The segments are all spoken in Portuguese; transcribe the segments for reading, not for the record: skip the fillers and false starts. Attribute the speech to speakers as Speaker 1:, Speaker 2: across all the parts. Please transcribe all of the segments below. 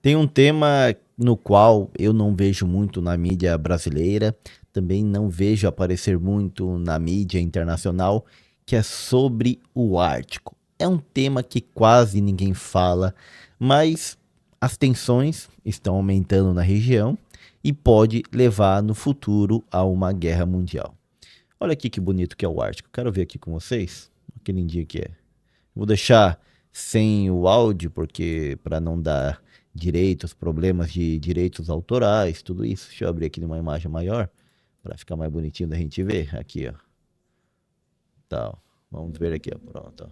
Speaker 1: Tem um tema no qual eu não vejo muito na mídia brasileira, também não vejo aparecer muito na mídia internacional, que é sobre o Ártico. É um tema que quase ninguém fala, mas as tensões estão aumentando na região e pode levar no futuro a uma guerra mundial. Olha aqui que bonito que é o Ártico. Quero ver aqui com vocês. Que lindinho que é. Vou deixar sem o áudio, porque para não dar direitos, problemas de direitos autorais, tudo isso. Deixa eu abrir aqui numa imagem maior, para ficar mais bonitinho da gente ver. Aqui, ó. Tal. Vamos ver aqui, ó. Pronto,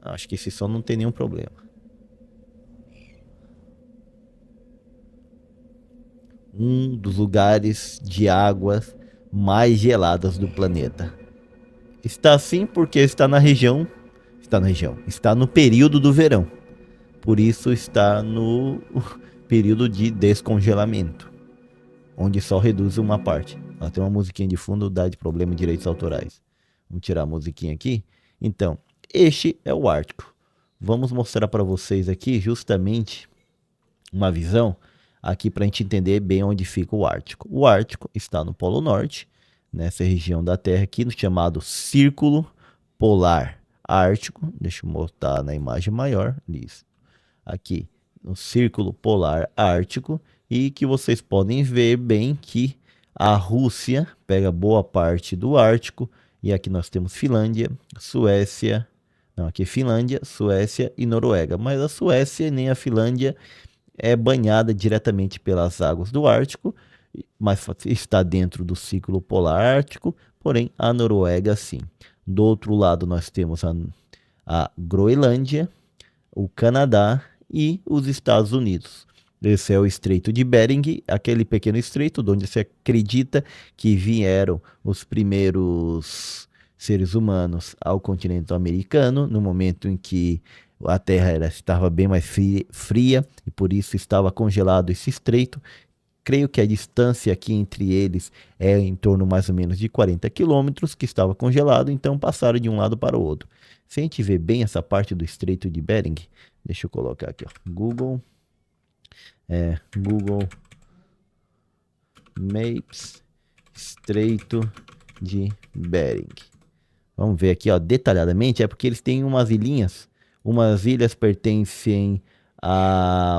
Speaker 1: ó. Acho que esse som não tem nenhum problema. Um dos lugares de águas mais geladas do planeta. Está assim porque está no período do verão. Por isso está no período de descongelamento, onde só reduz uma parte. Ela tem uma musiquinha de fundo, dá de problema de direitos autorais. Vamos tirar a musiquinha aqui. Então, este é o Ártico. Vamos mostrar para vocês aqui justamente uma visão aqui para a gente entender bem onde fica o Ártico. O Ártico está no Polo Norte, nessa região da Terra aqui, no chamado Círculo Polar Ártico. Deixa eu mostrar na imagem maior. Isso. Aqui no Círculo Polar Ártico, e que vocês podem ver bem que a Rússia pega boa parte do Ártico, e aqui nós temos Finlândia, Suécia, não, aqui é Finlândia, Suécia e Noruega, mas a Suécia nem a Finlândia é banhada diretamente pelas águas do Ártico, mas está dentro do Círculo Polar Ártico, porém a Noruega sim. Do outro lado nós temos a Groenlândia, o Canadá e os Estados Unidos. Esse é o Estreito de Bering, aquele pequeno estreito de onde se acredita que vieram os primeiros seres humanos ao continente americano, no momento em que a Terra estava bem mais fria e por isso estava congelado esse estreito. Creio que a distância aqui entre eles é em torno mais ou menos de 40 quilômetros, que estava congelado, então passaram de um lado para o outro. Se a gente ver bem essa parte do Estreito de Bering, deixa eu colocar aqui, ó, Google Maps, Estreito de Bering. Vamos ver aqui, ó, detalhadamente, é porque eles têm umas ilhinhas. Umas ilhas pertencem à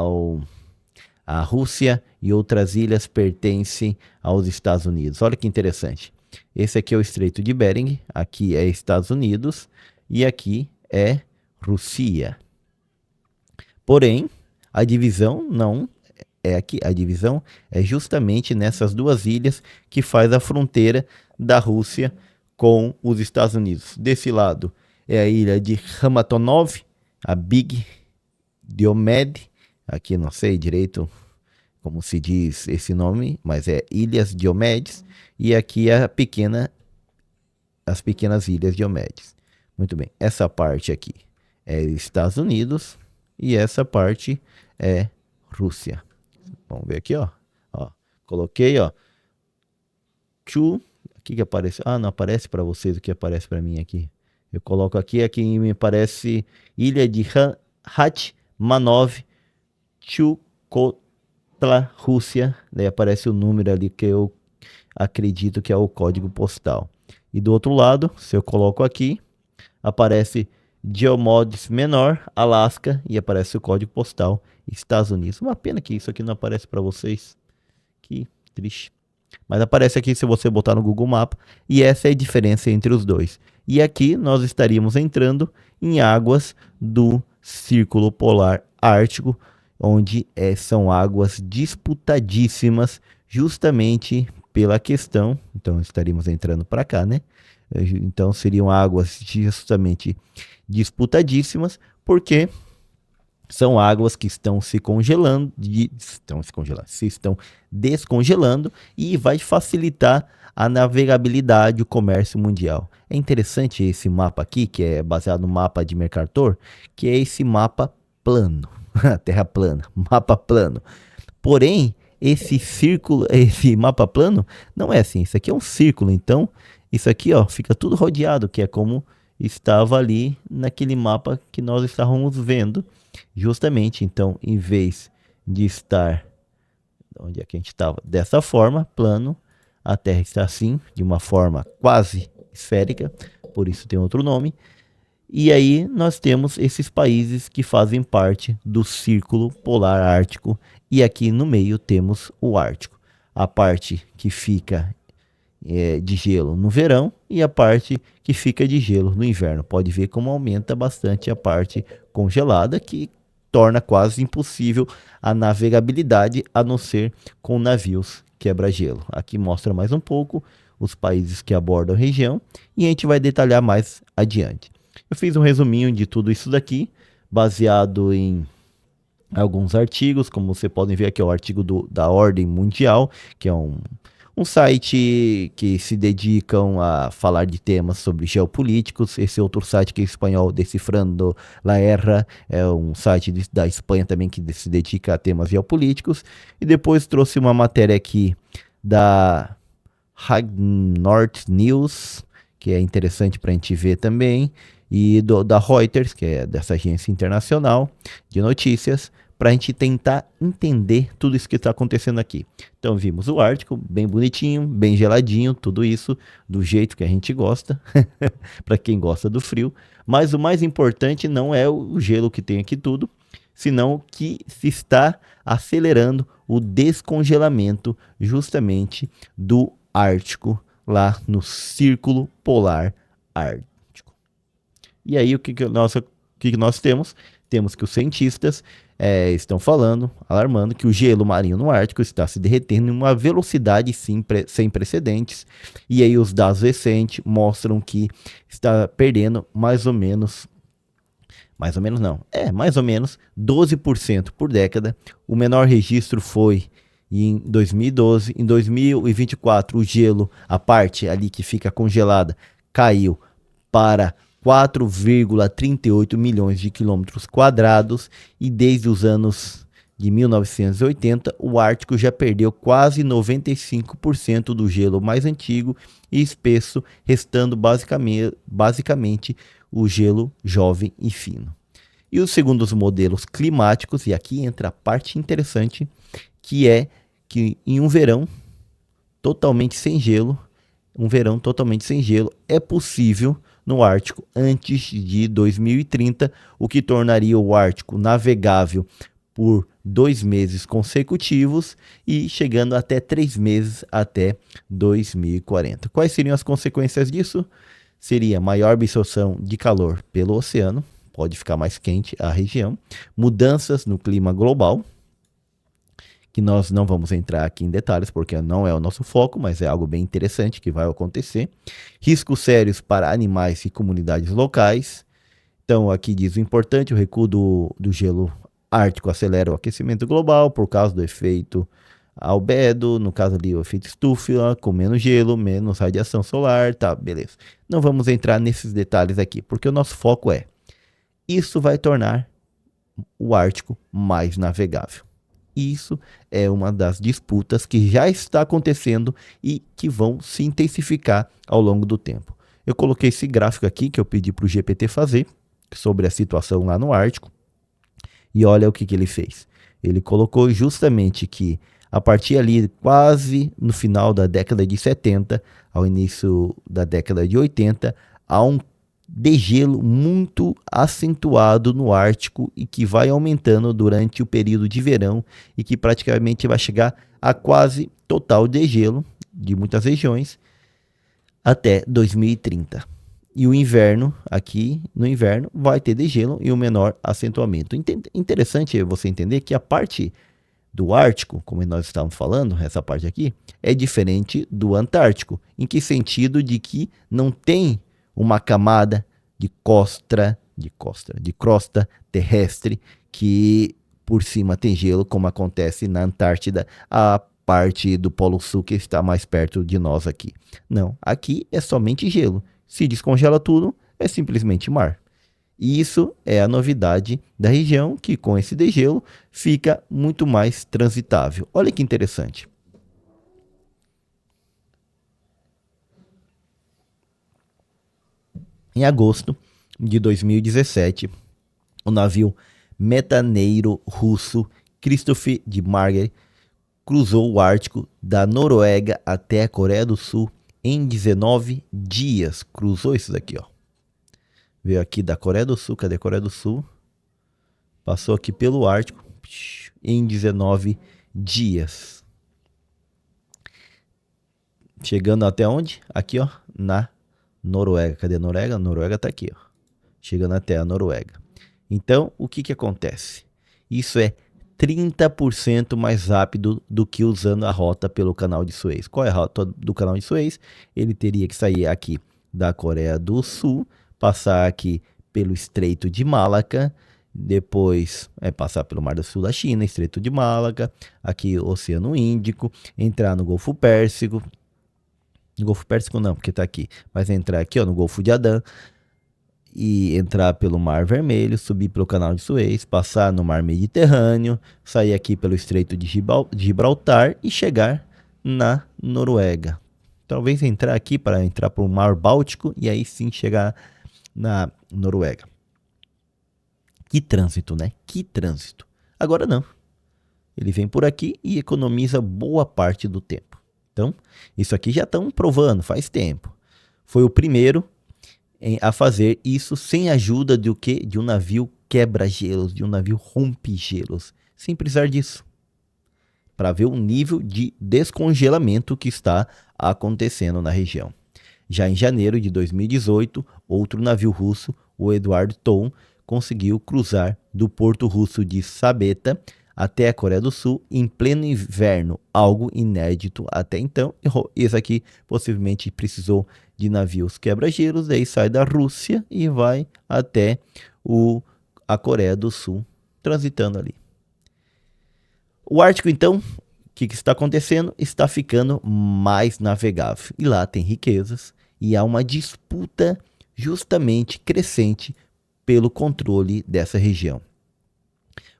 Speaker 1: Rússia e outras ilhas pertencem aos Estados Unidos. Olha que interessante. Esse aqui é o Estreito de Bering, aqui é Estados Unidos e aqui é Rússia. Porém, a divisão não é aqui. A divisão é justamente nessas duas ilhas que faz a fronteira da Rússia com os Estados Unidos. Desse lado é a ilha de Hamatonov, a Big Diomed, aqui não sei direito como se diz esse nome, mas é Ilhas Diomedes, e aqui é as pequenas Ilhas Diomedes. Muito bem, essa parte aqui é Estados Unidos e essa parte é Rússia. Vamos ver aqui, ó. Coloquei, ó. O que aparece? Ah, não aparece para vocês o que aparece para mim aqui. Eu coloco aqui me aparece Ilha de Hatmanov, Chukotla, Rússia. Daí aparece o número ali que eu acredito que é o código postal. E do outro lado, se eu coloco aqui, aparece Geomods Menor, Alasca, e aparece o código postal Estados Unidos. Uma pena que isso aqui não aparece para vocês. Que triste. Mas aparece aqui se você botar no Google Maps, e essa é a diferença entre os dois. E aqui nós estaríamos entrando em águas do Círculo Polar Ártico, onde são águas disputadíssimas justamente pela questão. Então estaríamos entrando para cá, né? Então seriam águas justamente disputadíssimas, porque são águas que estão se estão descongelando, e vai facilitar a navegabilidade, o comércio mundial. É interessante esse mapa aqui, que é baseado no mapa de Mercator, que é esse mapa plano, terra plana, mapa plano. Porém, esse mapa plano não é assim, isso aqui é um círculo, então isso aqui, ó, fica tudo rodeado, que é como estava ali naquele mapa que nós estávamos vendo. Justamente, então, em vez de estar onde é que a gente estava, dessa forma, plano, a Terra está assim, de uma forma quase esférica, por isso tem outro nome. E aí nós temos esses países que fazem parte do Círculo Polar Ártico, e aqui no meio temos o Ártico. A parte que fica de gelo no verão e a parte que fica de gelo no inverno. Pode ver como aumenta bastante a parte congelada, que torna quase impossível a navegabilidade, a não ser com navios quebra-gelo. Aqui mostra mais um pouco os países que abordam a região e a gente vai detalhar mais adiante. Eu fiz um resuminho de tudo isso daqui, baseado em alguns artigos, como vocês podem ver aqui, é o artigo da Ordem Mundial, que é um site que se dedicam a falar de temas sobre geopolíticos. Esse outro site que é espanhol, Decifrando la Guerra, é um site da Espanha também que se dedica a temas geopolíticos. E depois trouxe uma matéria aqui da High North News, que é interessante para a gente ver também, e da Reuters, que é dessa agência internacional de notícias, para a gente tentar entender tudo isso que está acontecendo aqui. Então vimos o Ártico, bem bonitinho, bem geladinho, tudo isso do jeito que a gente gosta, para quem gosta do frio. Mas o mais importante não é o gelo que tem aqui tudo, senão que se está acelerando o descongelamento justamente do Ártico, lá no Círculo Polar Ártico. E aí o que nós temos? Temos que os cientistas estão falando, alarmando, que o gelo marinho no Ártico está se derretendo em uma velocidade sem precedentes. E aí os dados recentes mostram que está perdendo mais ou menos não, mais ou menos 12% por década. O menor registro foi em 2012. Em 2024, o gelo, a parte ali que fica congelada, caiu para 4,38 milhões de quilômetros quadrados, e desde os anos de 1980, o Ártico já perdeu quase 95% do gelo mais antigo e espesso, restando basicamente o gelo jovem e fino. E os segundos modelos climáticos, e aqui entra a parte interessante, que é que em um verão totalmente sem gelo, é possível no Ártico antes de 2030, o que tornaria o Ártico navegável por 2 meses consecutivos e chegando até 3 meses até 2040. Quais seriam as consequências disso? Seria maior absorção de calor pelo oceano, pode ficar mais quente a região, mudanças no clima global, que nós não vamos entrar aqui em detalhes porque não é o nosso foco, mas é algo bem interessante que vai acontecer. Riscos sérios para animais e comunidades locais. Então aqui diz o importante, o recuo do gelo ártico acelera o aquecimento global por causa do efeito albedo, no caso ali o efeito estufa, com menos gelo, menos radiação solar, tá, beleza. Não vamos entrar nesses detalhes aqui, porque o nosso foco isso vai tornar o Ártico mais navegável. Isso é uma das disputas que já está acontecendo e que vão se intensificar ao longo do tempo. Eu coloquei esse gráfico aqui que eu pedi para o GPT fazer sobre a situação lá no Ártico. E olha o que ele fez. Ele colocou justamente que a partir ali quase no final da década de 70, ao início da década de 80, há um degelo muito acentuado no Ártico e que vai aumentando durante o período de verão e que praticamente vai chegar a quase total degelo de muitas regiões até 2030. E o inverno, aqui no inverno, vai ter degelo e o menor acentuamento. Interessante você entender que a parte do Ártico, como nós estávamos falando, essa parte aqui, é diferente do Antártico. Em que sentido? De que não tem uma camada de crosta terrestre que por cima tem gelo, como acontece na Antártida, a parte do Polo Sul que está mais perto de nós aqui. Não, aqui é somente gelo. Se descongela tudo, é simplesmente mar. E isso é a novidade da região, que com esse degelo fica muito mais transitável. Olha que interessante. Em agosto de 2017, o navio metaneiro russo Christoph de Marger cruzou o Ártico da Noruega até a Coreia do Sul em 19 dias. Cruzou isso daqui, ó. Veio aqui da Coreia do Sul, cadê a Coreia do Sul? Passou aqui pelo Ártico em 19 dias. Chegando até onde? Aqui, ó, na Noruega. Cadê a Noruega? A Noruega tá aqui, ó. Chegando até a Noruega. Então, o que acontece? Isso é 30% mais rápido do que usando a rota pelo Canal de Suez. Qual é a rota do Canal de Suez? Ele teria que sair aqui da Coreia do Sul, passar aqui pelo Estreito de Malaca, depois passar pelo Mar do Sul da China, Estreito de Malaca, aqui Oceano Índico, entrar no Golfo Pérsico. No Golfo Pérsico não, porque tá aqui. Mas entrar aqui, ó, no Golfo de Adã e entrar pelo Mar Vermelho, subir pelo Canal de Suez, passar no Mar Mediterrâneo, sair aqui pelo Estreito de Gibraltar e chegar na Noruega. Talvez entrar aqui para entrar para o Mar Báltico e aí sim chegar na Noruega. Que trânsito, né? Que trânsito. Agora não. Ele vem por aqui e economiza boa parte do tempo. Então, isso aqui já estão provando faz tempo. Foi o primeiro a fazer isso sem ajuda de o quê? De um navio quebra-gelos, de um navio rompe-gelos, sem precisar disso. Para ver o nível de descongelamento que está acontecendo na região. Já em janeiro de 2018, outro navio russo, o Eduard Tom, conseguiu cruzar do porto russo de Sabeta até a Coreia do Sul em pleno inverno, algo inédito até então. Esse aqui possivelmente precisou de navios quebra-gelos, daí sai da Rússia e vai até a Coreia do Sul, transitando ali. O Ártico, então, o que está acontecendo? Está ficando mais navegável. E lá tem riquezas e há uma disputa justamente crescente pelo controle dessa região.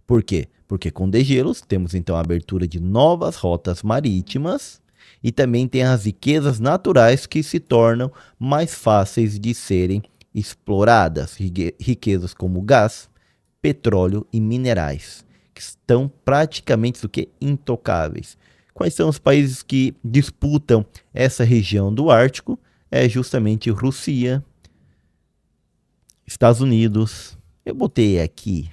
Speaker 1: Por quê? Porque com degelos temos então a abertura de novas rotas marítimas e também tem as riquezas naturais que se tornam mais fáceis de serem exploradas. Riquezas como gás, petróleo e minerais, que estão praticamente intocáveis. Quais são os países que disputam essa região do Ártico? É justamente Rússia, Estados Unidos. Eu botei aqui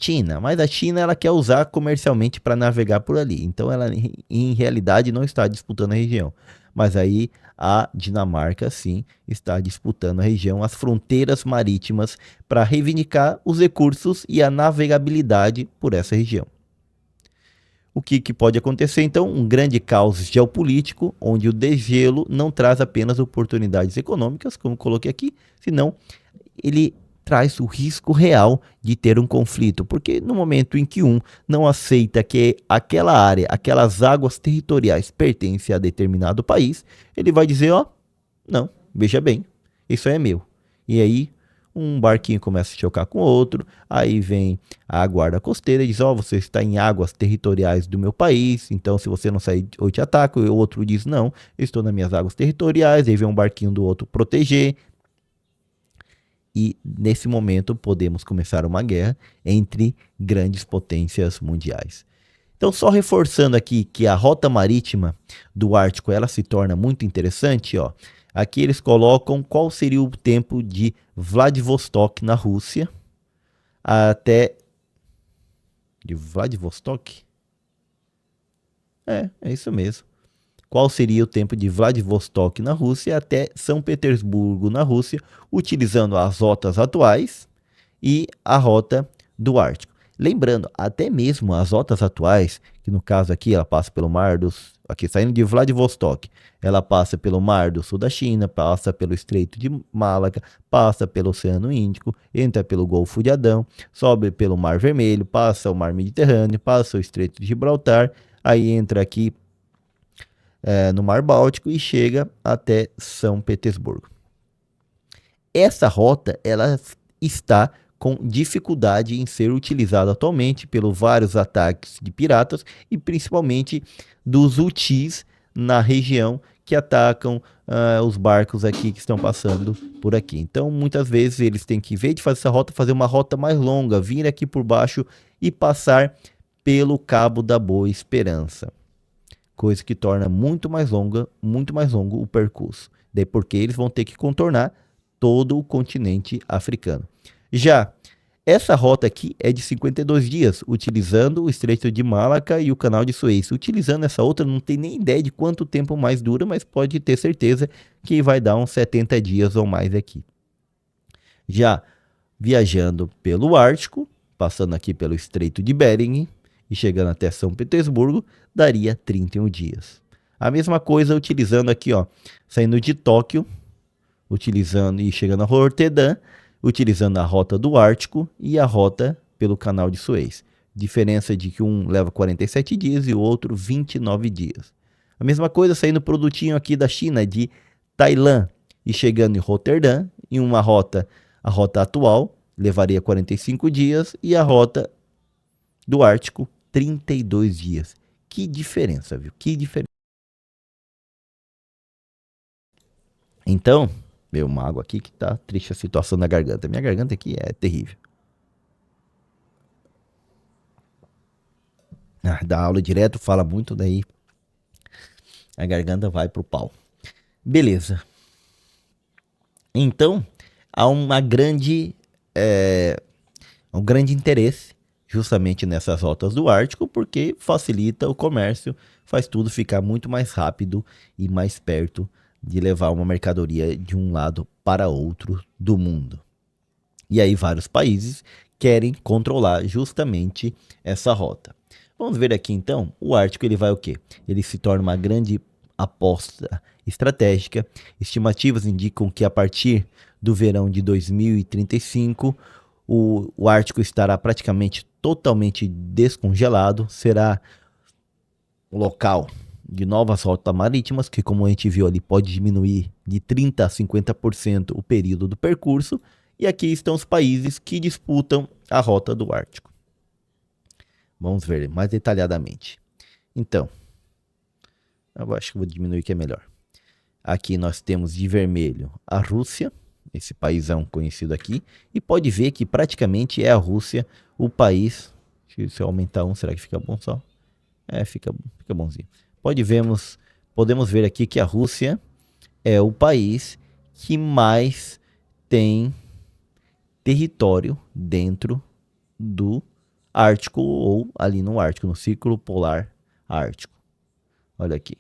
Speaker 1: China, mas a China ela quer usar comercialmente para navegar por ali. Então ela em realidade não está disputando a região. Mas aí a Dinamarca sim está disputando a região, as fronteiras marítimas para reivindicar os recursos e a navegabilidade por essa região. O que pode acontecer então? Um grande caos geopolítico, onde o degelo não traz apenas oportunidades econômicas, como coloquei aqui, senão ele traz o risco real de ter um conflito, porque no momento em que um não aceita que aquela área, aquelas águas territoriais pertencem a determinado país, ele vai dizer, ó, não, veja bem, isso é meu. E aí um barquinho começa a chocar com outro, aí vem a guarda costeira e diz, ó, você está em águas territoriais do meu país, então se você não sair, eu te ataco. E o outro diz, não, eu estou nas minhas águas territoriais, aí vem um barquinho do outro proteger. E nesse momento podemos começar uma guerra entre grandes potências mundiais. Então, só reforçando aqui que a rota marítima do Ártico ela se torna muito interessante, ó. Aqui eles colocam qual seria o tempo de Vladivostok na Rússia até de Vladivostok? É isso mesmo. Qual seria o tempo de Vladivostok na Rússia até São Petersburgo na Rússia, utilizando as rotas atuais e a rota do Ártico. Lembrando, até mesmo as rotas atuais, que no caso aqui ela passa pelo mar aqui saindo de Vladivostok, ela passa pelo Mar do Sul da China, passa pelo Estreito de Malaca, passa pelo Oceano Índico, entra pelo Golfo de Adão, sobe pelo Mar Vermelho, passa o Mar Mediterrâneo, passa o Estreito de Gibraltar, aí entra aqui no Mar Báltico e chega até São Petersburgo. Essa rota ela está com dificuldade em ser utilizada atualmente pelos vários ataques de piratas e principalmente dos Houthis na região que atacam os barcos aqui que estão passando por aqui. Então, muitas vezes eles têm que, em vez de fazer essa rota, fazer uma rota mais longa, vir aqui por baixo e passar pelo Cabo da Boa Esperança. Coisa que torna muito mais longo o percurso. Daí porque eles vão ter que contornar todo o continente africano. Já essa rota aqui é de 52 dias, utilizando o Estreito de Malaca e o Canal de Suez. Utilizando essa outra, não tem nem ideia de quanto tempo mais dura, mas pode ter certeza que vai dar uns 70 dias ou mais aqui. Já viajando pelo Ártico, passando aqui pelo Estreito de Bering e chegando até São Petersburgo, daria 31 dias. A mesma coisa utilizando aqui, ó, saindo de Tóquio, utilizando e chegando a Roterdã, utilizando a rota do Ártico e a rota pelo Canal de Suez. Diferença de que um leva 47 dias e o outro 29 dias. A mesma coisa saindo produtinho aqui da China, de Tailã, e chegando em Roterdã, em uma rota, a rota atual levaria 45 dias e a rota do Ártico 32 dias. Que diferença, viu? Que diferença. Então, meu, uma água aqui que tá triste a situação da garganta. Minha garganta aqui é terrível. Dá aula direto, fala muito, daí a garganta vai pro pau. Beleza. Então, há um grande interesse justamente nessas rotas do Ártico, porque facilita o comércio, faz tudo ficar muito mais rápido e mais perto de levar uma mercadoria de um lado para outro do mundo. E aí vários países querem controlar justamente essa rota. Vamos ver aqui então, o Ártico ele vai o quê? Ele se torna uma grande aposta estratégica. Estimativas indicam que a partir do verão de 2035, o Ártico estará praticamente totalmente descongelado, será um local de novas rotas marítimas, que como a gente viu ali, pode diminuir de 30% a 50% o período do percurso, e aqui estão os países que disputam a rota do Ártico. Vamos ver mais detalhadamente. Então, eu acho que vou diminuir que é melhor. Aqui nós temos de vermelho a Rússia, esse paísão conhecido aqui, e pode ver que praticamente é a Rússia o país. Se eu aumentar um, será que fica bom só? Fica bonzinho. Podemos ver aqui que a Rússia é o país que mais tem território dentro do Ártico ou ali no Ártico, no Círculo Polar Ártico. Olha aqui.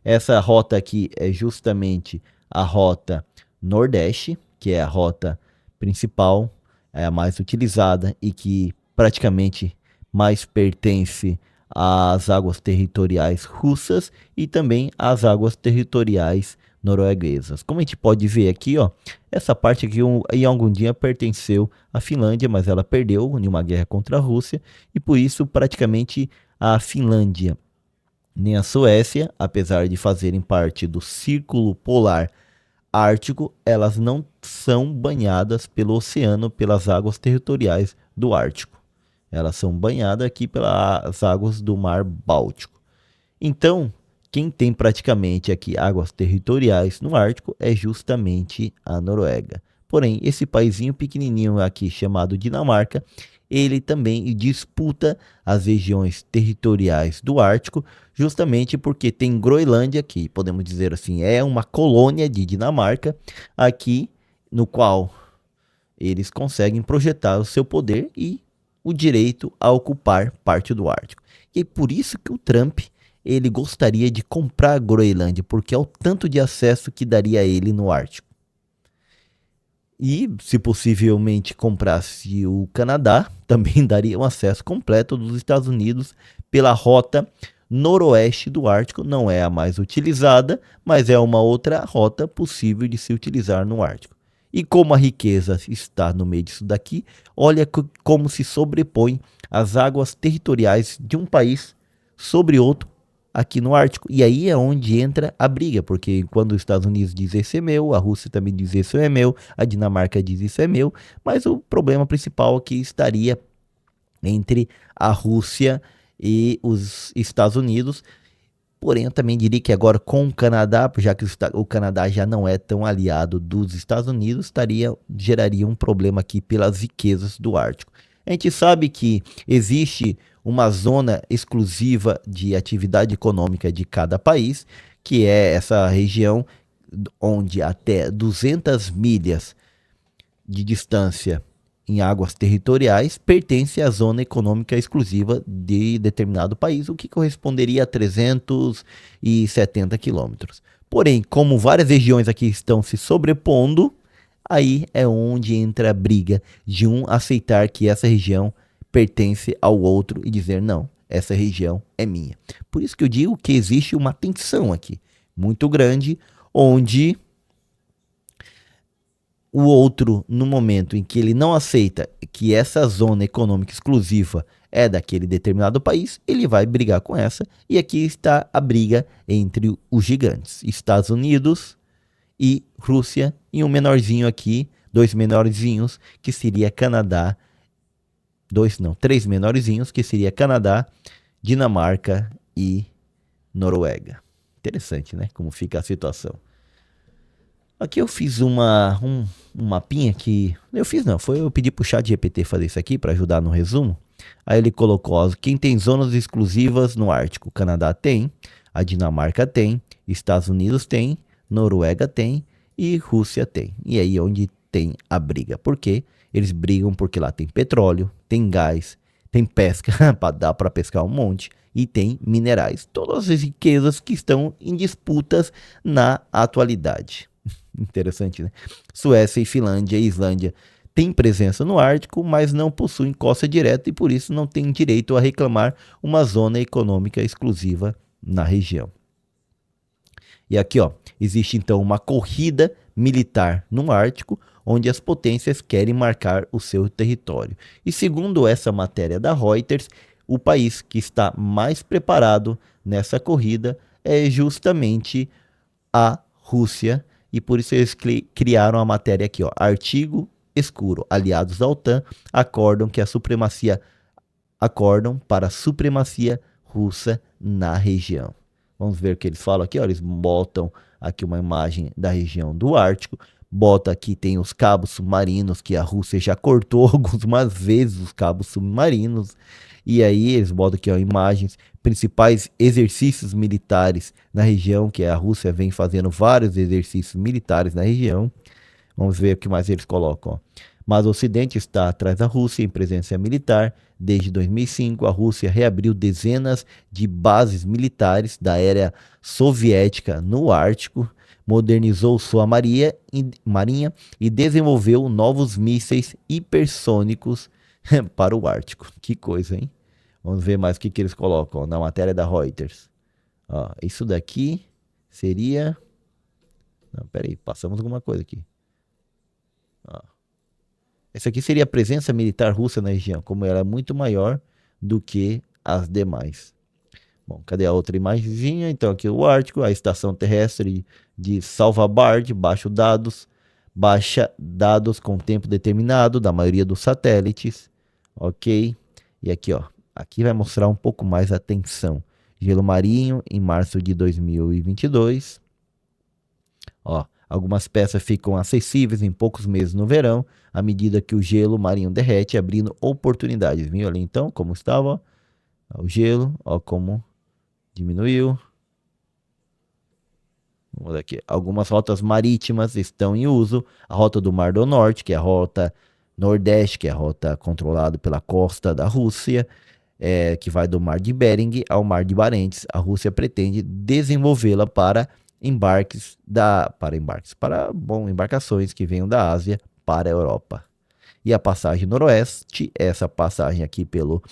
Speaker 1: Essa rota aqui é justamente a rota Nordeste, que é a rota principal, é a mais utilizada e que praticamente mais pertence às águas territoriais russas e também às águas territoriais norueguesas. Como a gente pode ver aqui, ó, essa parte aqui em algum dia pertenceu à Finlândia, mas ela perdeu em uma guerra contra a Rússia e por isso praticamente a Finlândia nem a Suécia, apesar de fazerem parte do Círculo Polar Ártico, elas não são banhadas pelo oceano, pelas águas territoriais do Ártico. Elas são banhadas aqui pelas águas do Mar Báltico. Então, quem tem praticamente aqui águas territoriais no Ártico é justamente a Noruega. Porém, esse paizinho pequenininho aqui chamado Dinamarca, ele também disputa as regiões territoriais do Ártico, justamente porque tem Groenlândia, que podemos dizer assim, é uma colônia de Dinamarca, aqui no qual eles conseguem projetar o seu poder e o direito a ocupar parte do Ártico. E é por isso que o Trump ele gostaria de comprar a Groenlândia, porque é o tanto de acesso que daria a ele no Ártico. E, se possivelmente comprasse o Canadá, também daria um acesso completo dos Estados Unidos pela rota noroeste do Ártico. Não é a mais utilizada, mas é uma outra rota possível de se utilizar no Ártico. E como a riqueza está no meio disso daqui, olha como se sobrepõe as águas territoriais de um país sobre outro aqui no Ártico. E aí é onde entra a briga, porque quando os Estados Unidos diz esse é meu, a Rússia também diz isso é meu, a Dinamarca diz isso é meu, mas o problema principal aqui estaria entre a Rússia e os Estados Unidos, Porém, eu também diria que agora com o Canadá, já que o Canadá já não é tão aliado dos Estados Unidos, geraria um problema aqui pelas riquezas do Ártico. A gente sabe que existe uma zona exclusiva de atividade econômica de cada país, que é essa região onde até 200 milhas de distância em águas territoriais pertence à zona econômica exclusiva de determinado país, o que corresponderia a 370 quilômetros. Porém, como várias regiões aqui estão se sobrepondo, aí é onde entra a briga de um aceitar que essa região pertence ao outro e dizer não, essa região é minha. Por isso que eu digo que existe uma tensão aqui muito grande, onde o outro, no momento em que ele não aceita que essa zona econômica exclusiva é daquele determinado país, ele vai brigar com essa. E aqui está a briga entre os gigantes, Estados Unidos e Rússia, e um menorzinho aqui, dois menorzinhos, que seria Canadá, três menorzinhos, que seria Canadá, Dinamarca e Noruega. Interessante, né? Como fica a situação. Aqui eu fiz um mapinha que... eu pedi pro chat GPT fazer isso aqui para ajudar no resumo. Aí ele colocou, ó, quem tem zonas exclusivas no Ártico. Canadá tem, a Dinamarca tem, Estados Unidos tem, Noruega tem e Rússia tem. E aí onde tem a briga. Por quê? Eles brigam porque lá tem petróleo, tem gás, tem pesca, dá para pescar um monte, e tem minerais. Todas as riquezas que estão em disputas na atualidade. Interessante, né? Suécia e Finlândia e Islândia têm presença no Ártico, mas não possuem costa direta e por isso não têm direito a reclamar uma zona econômica exclusiva na região. E aqui, ó, existe então uma corrida militar no Ártico, onde as potências querem marcar o seu território. E segundo essa matéria da Reuters, o país que está mais preparado nessa corrida é justamente a Rússia. E por isso eles criaram a matéria aqui, ó, artigo escuro. Aliados da OTAN acordam para a supremacia russa na região. Vamos ver o que eles falam aqui, ó, eles botam aqui uma imagem da região do Ártico, bota aqui tem os cabos submarinos que a Rússia já cortou algumas vezes os cabos submarinos. E aí eles botam aqui, ó, imagens, principais exercícios militares na região, que a Rússia vem fazendo vários exercícios militares na região. Vamos ver o que mais eles colocam, ó. Mas o Ocidente está atrás da Rússia em presença militar. Desde 2005, a Rússia reabriu dezenas de bases militares da era soviética no Ártico, modernizou sua marinha e desenvolveu novos mísseis hipersônicos para o Ártico. Que coisa, hein? Vamos ver mais o que eles colocam, ó, na matéria da Reuters. Ó, isso daqui seria... Não, peraí, passamos alguma coisa aqui. Ó. Essa aqui seria a presença militar russa na região, como ela é muito maior do que as demais. Bom, cadê a outra imagenzinha? Então aqui o Ártico, a estação terrestre de Svalbard, baixa dados com tempo determinado da maioria dos satélites, ok? E aqui, ó, aqui vai mostrar um pouco mais a tensão. Gelo marinho em março de 2022. Ó, algumas peças ficam acessíveis em poucos meses no verão, à medida que o gelo marinho derrete, abrindo oportunidades. Viu ali então como estava, ó, o gelo, ó como diminuiu. Vamos ver aqui. Algumas rotas marítimas estão em uso. A rota do Mar do Norte, que é a rota Nordeste, que é a rota controlada pela costa da Rússia, que vai do Mar de Bering ao Mar de Barents. A Rússia pretende desenvolvê-la para embarcações que venham da Ásia para a Europa. E a passagem noroeste, essa passagem aqui pelo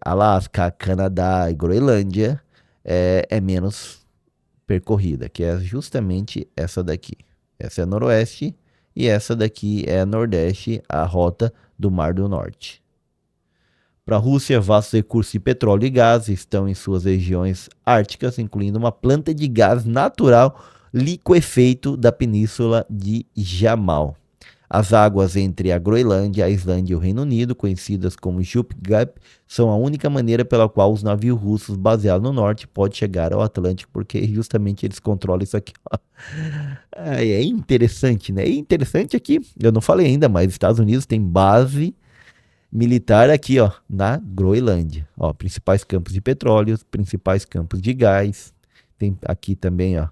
Speaker 1: Alasca, Canadá e Groenlândia, é menos percorrida, que é justamente essa daqui. Essa é a noroeste e essa daqui é a nordeste, a rota do Mar do Norte. Para a Rússia, vastos recursos de petróleo e gás estão em suas regiões árticas, incluindo uma planta de gás natural liquefeito da península de Jamal. As águas entre a Groenlândia, a Islândia e o Reino Unido, conhecidas como Jup Gap, são a única maneira pela qual os navios russos baseados no norte podem chegar ao Atlântico, porque justamente eles controlam isso aqui. Ó. É interessante, né? É interessante aqui, eu não falei ainda, mas os Estados Unidos tem base militar aqui, ó, na Groenlândia. Ó, principais campos de petróleo, principais campos de gás. Tem aqui também, ó,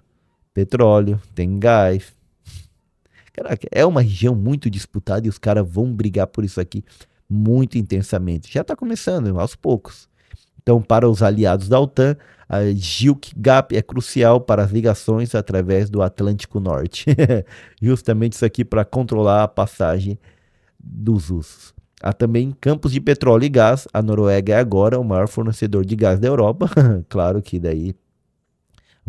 Speaker 1: petróleo, tem gás. Caraca, é uma região muito disputada e os caras vão brigar por isso aqui muito intensamente. Já está começando, aos poucos. Então, para os aliados da OTAN, a Gilk Gap é crucial para as ligações através do Atlântico Norte. Justamente isso aqui para controlar a passagem dos russos. Há também campos de petróleo e gás. A Noruega é agora o maior fornecedor de gás da Europa. Claro que daí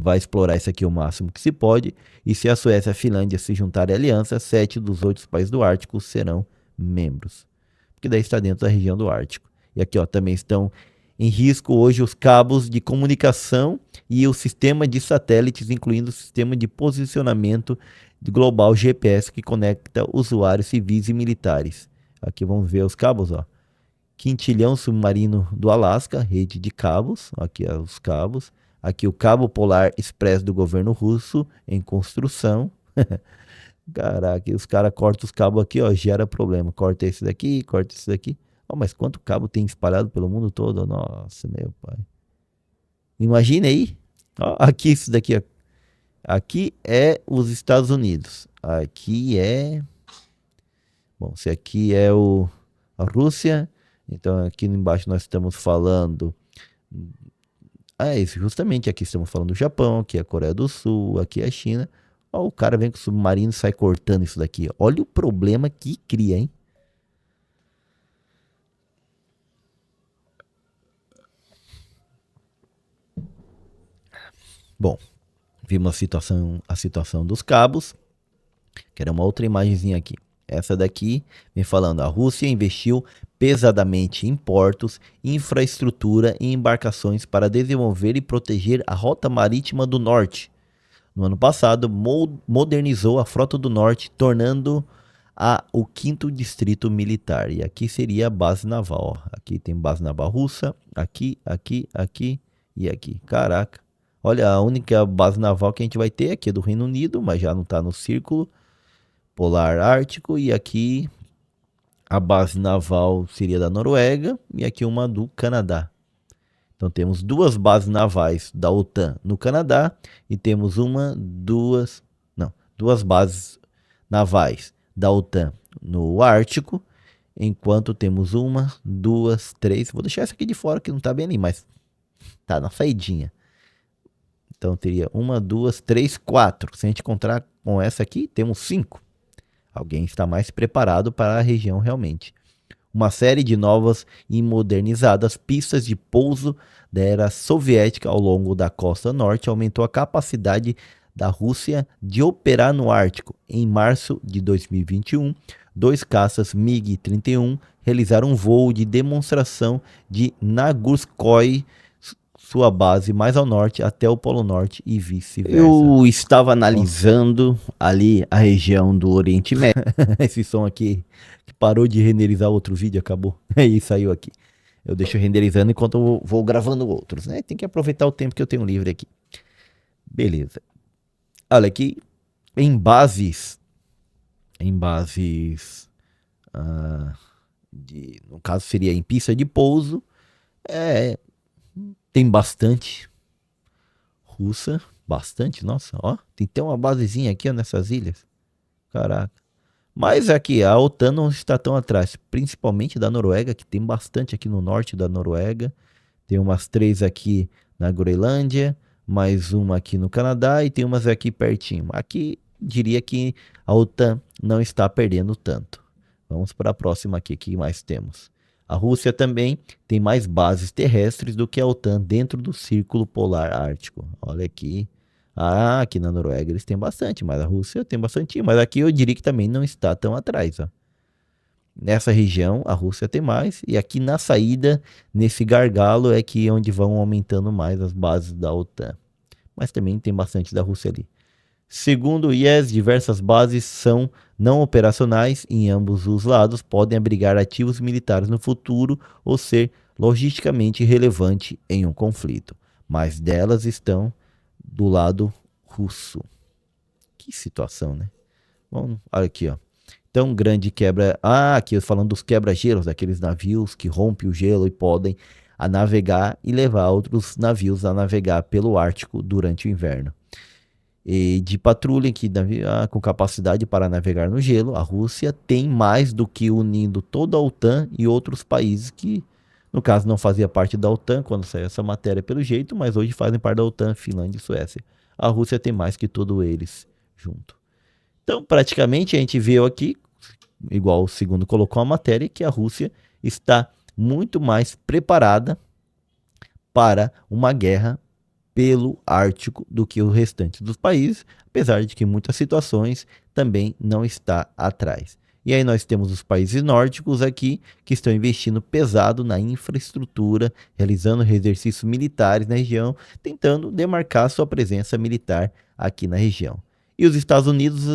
Speaker 1: vai explorar isso aqui o máximo que se pode. E se a Suécia e a Finlândia se juntarem à aliança, 7 dos 8 países do Ártico serão membros. Porque daí está dentro da região do Ártico. E aqui ó, também estão em risco hoje os cabos de comunicação e o sistema de satélites, incluindo o sistema de posicionamento global GPS que conecta usuários civis e militares. Aqui vamos ver os cabos, ó. Quintilhão submarino do Alasca, rede de cabos, aqui ó, os cabos. Aqui o cabo polar express do governo russo em construção. Caraca, os caras cortam os cabos aqui, ó, gera problema. Corta esse daqui, corta esse daqui. Oh, mas quanto cabo tem espalhado pelo mundo todo? Nossa, meu pai. Imagina aí. Ó, aqui isso daqui, ó. Aqui é os Estados Unidos. Aqui é... Bom, se aqui é a Rússia, então aqui embaixo nós estamos falando... É isso, justamente aqui estamos falando do Japão, aqui é a Coreia do Sul, aqui é a China. Ó, o cara vem com o submarino e sai cortando isso daqui. Olha o problema que cria, hein? Bom, vimos a situação dos cabos, que era uma outra imagenzinha aqui. Essa daqui vem falando, a Rússia investiu pesadamente em portos, infraestrutura e embarcações para desenvolver e proteger a rota marítima do norte. No ano passado, modernizou a frota do norte, tornando o 5º distrito militar. E aqui seria a base naval. Ó. Aqui tem base naval russa, aqui e aqui. Caraca. Olha, a única base naval que a gente vai ter aqui é do Reino Unido, mas já não está no círculo polar ártico. E aqui a base naval seria da Noruega e aqui uma do Canadá. Então temos 2 bases navais da OTAN no Canadá e temos duas bases navais da OTAN no Ártico, enquanto temos 3. Vou deixar essa aqui de fora que não está bem ali, mas tá na saidinha. Então teria 3, 4. Se a gente encontrar com essa aqui, temos 5. Alguém está mais preparado para a região realmente. Uma série de novas e modernizadas pistas de pouso da era soviética ao longo da costa norte aumentou a capacidade da Rússia de operar no Ártico. Em março de 2021, 2 caças MiG-31 realizaram um voo de demonstração de Nagurskoye, sua base mais ao norte, até o Polo Norte e vice-versa. Eu estava analisando ali a região do Oriente Médio. Esse som aqui que parou de renderizar outro vídeo, acabou. E saiu aqui. Eu deixo renderizando enquanto eu vou gravando outros, né? Tem que aproveitar o tempo que eu tenho livre aqui. Beleza. Olha aqui, em bases, no caso seria em pista de pouso, tem bastante russa, bastante, nossa, ó, tem até uma basezinha aqui ó, nessas ilhas, caraca. Mas aqui a OTAN não está tão atrás, principalmente da Noruega, que tem bastante aqui no norte da Noruega, tem umas 3 aqui na Groenlândia, mais uma aqui no Canadá e tem umas aqui pertinho. Aqui diria que a OTAN não está perdendo tanto. Vamos para a próxima aqui, que mais temos? A Rússia também tem mais bases terrestres do que a OTAN dentro do Círculo Polar Ártico. Olha aqui. Ah, aqui na Noruega eles têm bastante, mas a Rússia tem bastante. Mas aqui eu diria que também não está tão atrás. Ó. Nessa região a Rússia tem mais. E aqui na saída, nesse gargalo, é que onde vão aumentando mais as bases da OTAN. Mas também tem bastante da Rússia ali. Segundo o IES, diversas bases são não operacionais em ambos os lados, podem abrigar ativos militares no futuro ou ser logisticamente relevante em um conflito, mas delas estão do lado russo. Que situação, né? Bom, olha aqui, ó. Tão grande quebra. Ah, aqui falando dos quebra-gelos, daqueles navios que rompem o gelo e podem a navegar e levar outros navios a navegar pelo Ártico durante o inverno. E de patrulha que com capacidade para navegar no gelo, a Rússia tem mais do que unindo toda a OTAN e outros países que, no caso, não fazia parte da OTAN quando saiu essa matéria pelo jeito, mas hoje fazem parte da OTAN, Finlândia e Suécia. A Rússia tem mais que todos eles junto. Então, praticamente, a gente viu aqui, igual o segundo colocou a matéria, que a Rússia está muito mais preparada para uma guerra pelo Ártico do que o restante dos países, apesar de que em muitas situações também não está atrás. E aí nós temos os países nórdicos aqui que estão investindo pesado na infraestrutura, realizando exercícios militares na região, tentando demarcar sua presença militar aqui na região. E os Estados Unidos,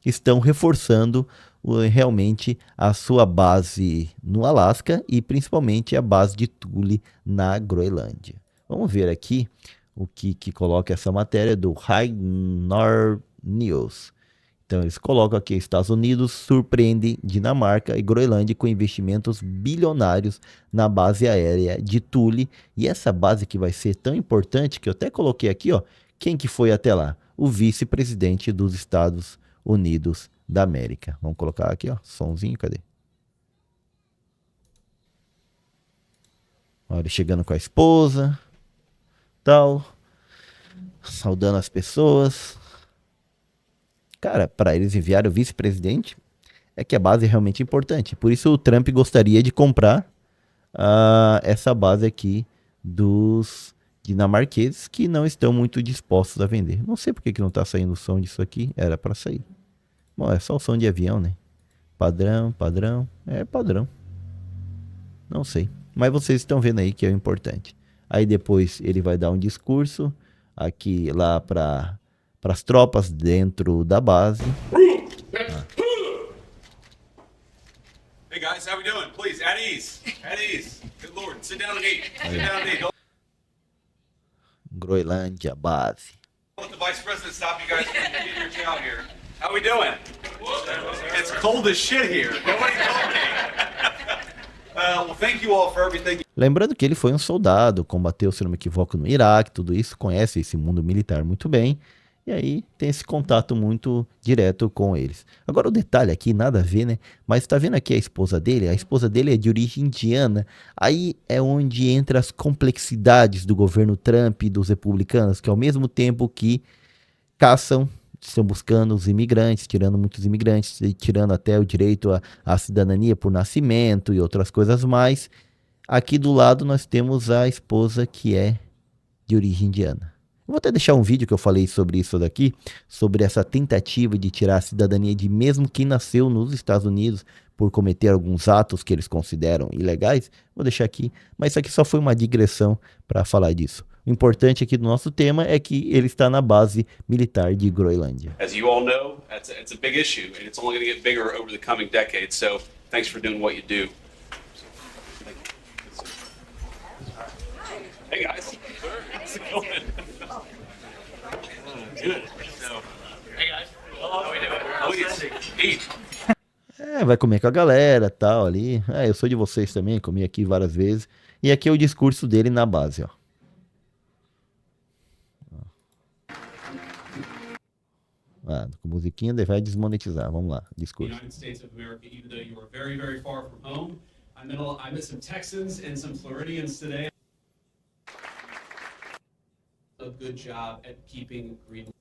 Speaker 1: estão reforçando realmente a sua base no Alasca e principalmente a base de Thule na Groenlândia. Vamos ver aqui o que coloca essa matéria do High North News. Então eles colocam aqui: Estados Unidos surpreende Dinamarca e Groenlândia com investimentos bilionários na base aérea de Thule. E essa base que vai ser tão importante que eu até coloquei aqui, ó, quem que foi até lá? O vice-presidente dos Estados Unidos da América. Vamos colocar aqui, ó, sonzinho, cadê? Olha, ele chegando com a esposa, tal, saudando as pessoas. Cara, para eles enviarem o vice-presidente, é que a base é realmente importante. Por isso o Trump gostaria de comprar essa base aqui dos dinamarqueses que não estão muito dispostos a vender. Não sei porque que não está saindo o som disso aqui, era para sair. Bom, é só o som de avião, né? Padrão, padrão, é padrão. Não sei. Mas vocês estão vendo aí que é o importante. Aí depois ele vai dar um discurso aqui lá para as tropas dentro da base.
Speaker 2: Hey guys, how we doing? Please, at ease. At ease. Good Lord, sit down and eat. Sit down and eat. Don't
Speaker 1: Groenlândia, base.
Speaker 2: let the vice president stop you guys from getting your chow here. How we doing? It's cold as shit here. Nobody told me. Well, thank you all for everything.
Speaker 1: Lembrando que ele foi um soldado, combateu, se não me equivoco, no Iraque, tudo isso, conhece esse mundo militar muito bem. E aí tem esse contato muito direto com eles. Agora o detalhe aqui, nada a ver, né? Mas tá vendo aqui a esposa dele? A esposa dele é de origem indiana. Aí é onde entra as complexidades do governo Trump e dos republicanos, que ao mesmo tempo que caçam, estão buscando os imigrantes, tirando muitos imigrantes, e tirando até o direito à cidadania por nascimento e outras coisas mais. Aqui do lado nós temos a esposa que é de origem indiana. Eu vou até deixar um vídeo que eu falei sobre isso daqui, sobre essa tentativa de tirar a cidadania de mesmo quem nasceu nos Estados Unidos por cometer alguns atos que eles consideram ilegais. Vou deixar aqui, mas isso aqui só foi uma digressão para falar disso. O importante aqui do nosso tema é que ele está na base militar de Groenlândia.
Speaker 2: As you all know, it's a big issue, and it's only going to get bigger over the coming decades. So, thanks for doing what you do. Hey guys, how's it going? Good. So, hey guys, how we doing? Oh, yes. Eat.
Speaker 1: Vai comer com a galera, tal, ali. Eu sou de vocês também, comi aqui várias vezes. E aqui é o discurso dele na base, ó. Com musiquinha vai desmonetizar. Vamos lá, discurso.
Speaker 3: United States of America, even though you are very, very far from home. I met some Texans and some Floridians today. A good job at keeping Greenland.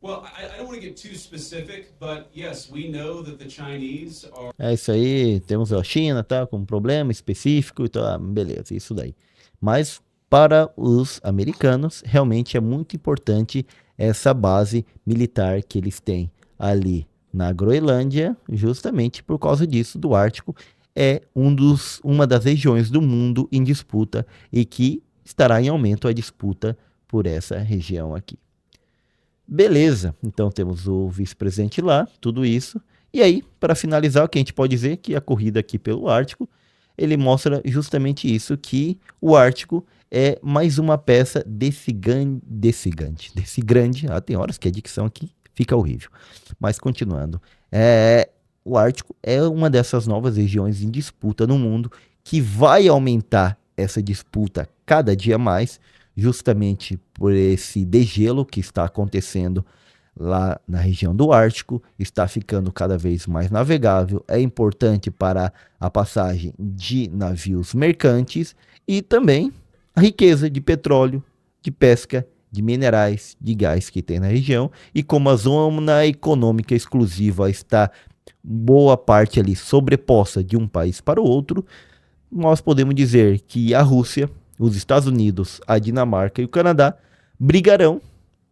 Speaker 3: Well, I don't want to get too specific, but yes, we know that the Chinese are.
Speaker 1: É isso aí, temos a China, tá, com um problema específico, então, beleza, isso daí. Mas para os americanos, realmente é muito importante essa base militar que eles têm ali na Groenlândia, justamente por causa disso, do Ártico, é uma das regiões do mundo em disputa e que estará em aumento a disputa por essa região aqui. Beleza, então temos o vice-presidente lá, tudo isso. E aí, para finalizar, o que a gente pode dizer que a corrida aqui pelo Ártico, ele mostra justamente isso, que o Ártico é mais uma peça desse grande, tem horas que a dicção aqui fica horrível. Mas continuando, o Ártico é uma dessas novas regiões em disputa no mundo que vai aumentar essa disputa cada dia mais, justamente por esse degelo que está acontecendo lá na região do Ártico, está ficando cada vez mais navegável, é importante para a passagem de navios mercantes e também a riqueza de petróleo, de pesca, de minerais, de gás que tem na região, e como a zona econômica exclusiva está boa parte ali sobreposta de um país para o outro, nós podemos dizer que a Rússia, os Estados Unidos, a Dinamarca e o Canadá brigarão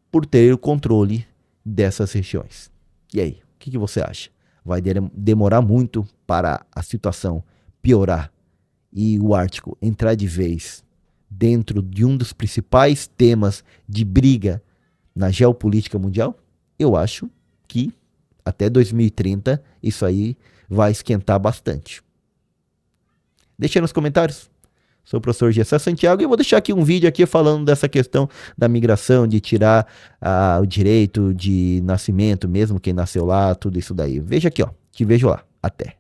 Speaker 1: por ter o controle dessas regiões. E aí, o que você acha? Vai demorar muito para a situação piorar e o Ártico entrar de vez dentro de um dos principais temas de briga na geopolítica mundial? Eu acho que até 2030 isso aí vai esquentar bastante. Deixa aí nos comentários. Sou o professor Gessé Santiago e eu vou deixar aqui um vídeo aqui falando dessa questão da migração, de tirar o direito de nascimento, mesmo quem nasceu lá, tudo isso daí. Veja aqui, ó. Te vejo lá. Até.